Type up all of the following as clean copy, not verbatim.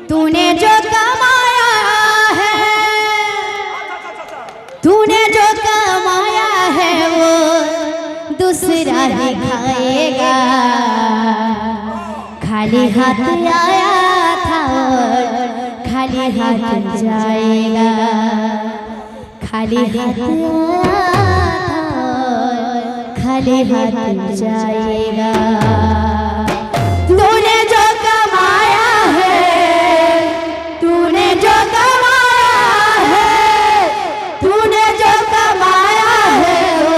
तूने जो कमाया है, तूने जो कमाया है वो दूसरा ही खाएगा। खाली हाथ आया था और खाली हाथ जाएगा। खाली हाथ आया था और खाली हाथ जाएगा। तूने जो कमाया है, तूने जो कमाया है, तूने जो कमाया है वो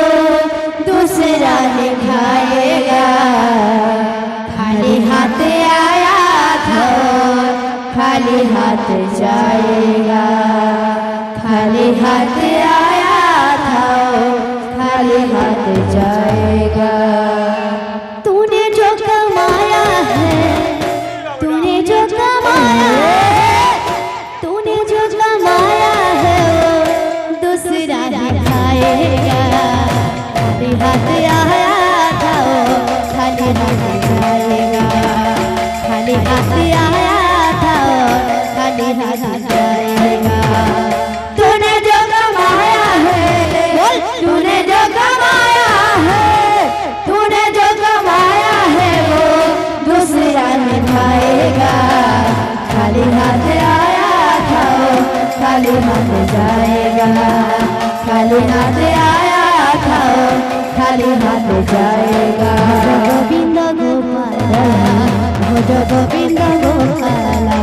दूसरा ही खाएगा। खाली हाथ आया था खाली हाथ जाएगा। खाली हाथ आया था खाली हाथ जाएगा। तूने जो कमाया है, तूने जो कमाया है, तूने जो कमाया है वो दूसरा ही खाएगा। खाली हाथ आया था वो खाली हाथ जाएगा। खाली हाथ आया था वो खाली हाथ जाएगा। तूने जो कमाया है, तूने जो कमाया है, तूने जो कमाया है वो दूसरा ही खाएगा। खाली हाथ आया था वो खाली हाथ जाएगा। खाली हाथ आया था वो खाली हाथ जाएगा। गोविंद गोपाला, भज गोविंद गोपाला,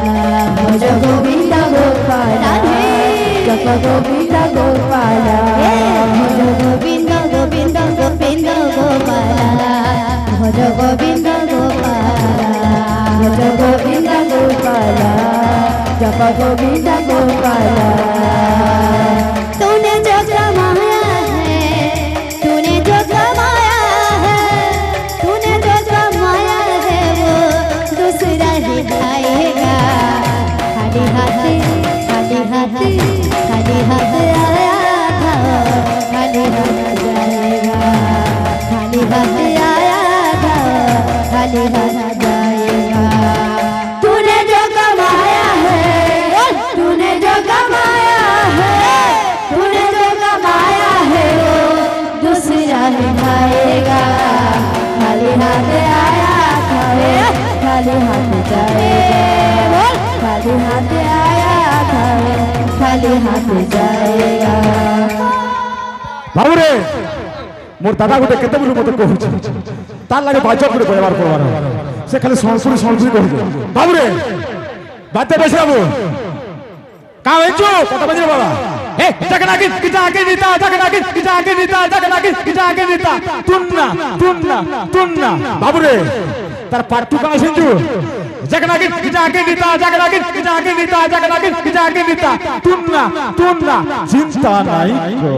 भज गोविंद गोपाला, जप गोविंद गोपाला, भज गोविंद गोविंद गोविंद गोपाला, भज गोविंद गोपाला, भज गोविंद गोपाला, जप गोविंद गोपाला। तूने जो कमाया है, तूने जो कमाया है, तूने जो कमाया है वो दूसरा ही खाएगा। खाली हाथ, खाली हाथ, खाली हाथ आया था खाली हाथ जाएगा। खाली हाथ आया था खाली हाथ जाएगा। तूने जो कमाया है, तूने जो कमाया है, तूने जो कमाया है वो दूसरा ही खाएगा। खाली हाथ आया था खाली हाथ जाएगा। खाली हाथ आया था खाली हाथ जाएगा। बाबुरे मोर दादा गोटे केते बुलु मते कहूछ तार लागे बाजा करे व्यवहार करवार से खाली संसुरी संसुरी कहूछ। बाबुरे बाते बस बाबू का वेचो कत बजे बाबा ए जगनागी किजाके नीता जगनागी किजाके नीता जगनागी किजाके नीता तुन्ना तुन्ना तुन्ना। बाबुरे तार पाटू का सिंजू जगनागी किजाके नीता जगनागी किजाके नीता जगनागी किजाके नीता तुन्ना तुन्ना चिंता नहीं को।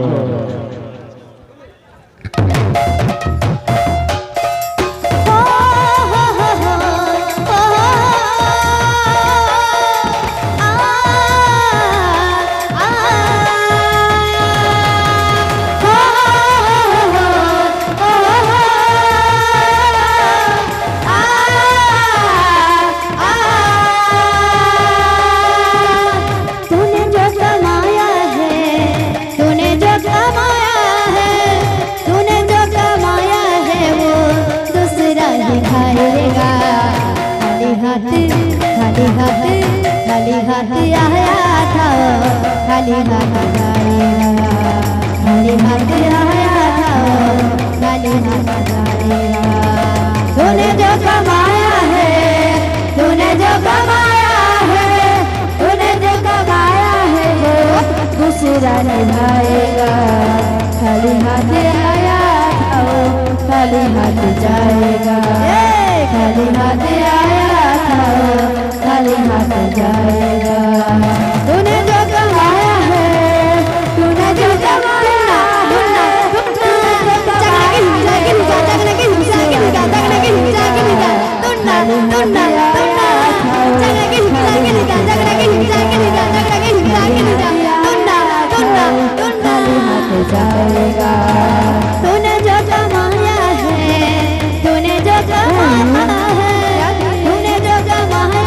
खाली हाथ, खाली हाथ आया था खाली हाथ जाएगा। खाली हाथ आया था खाली हाथ जाएगा। तूने जो कमाया है, तूने जो कमाया है, तूने जो कमाया है वो दूसरा निभाएगा। खाली हाथ आया था खाली हाथ जाएगा। खाली हाथ आया था खाली हाथ जाएगा। तूने जो कमाया है, तूने जो कमाया जाएगा। तूने जो कमाया है, तूने जो कमाया है, तूने जो कमाया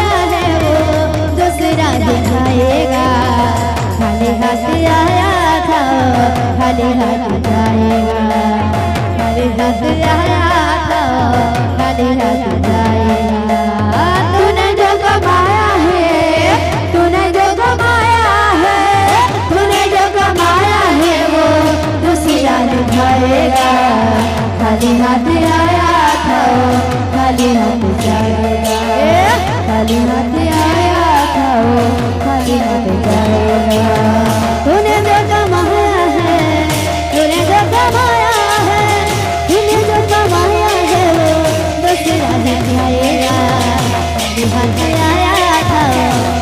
हाथ आया था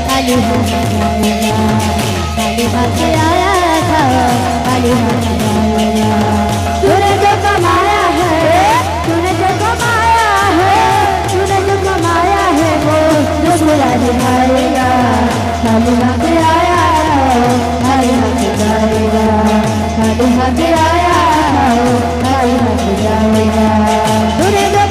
खाली हाथ जाएगा, खाली हाथ आया था खाली हाथ जाएगा। तूने जो कमाया है, तूने जो कमाया है, तूने जो कमाया है वो दूसरा दिखाएगा। खाली हाथ आया था खाली हाथ जाएगा, खाली हाथ आया था खाली हाथ जाएगा। तूने जो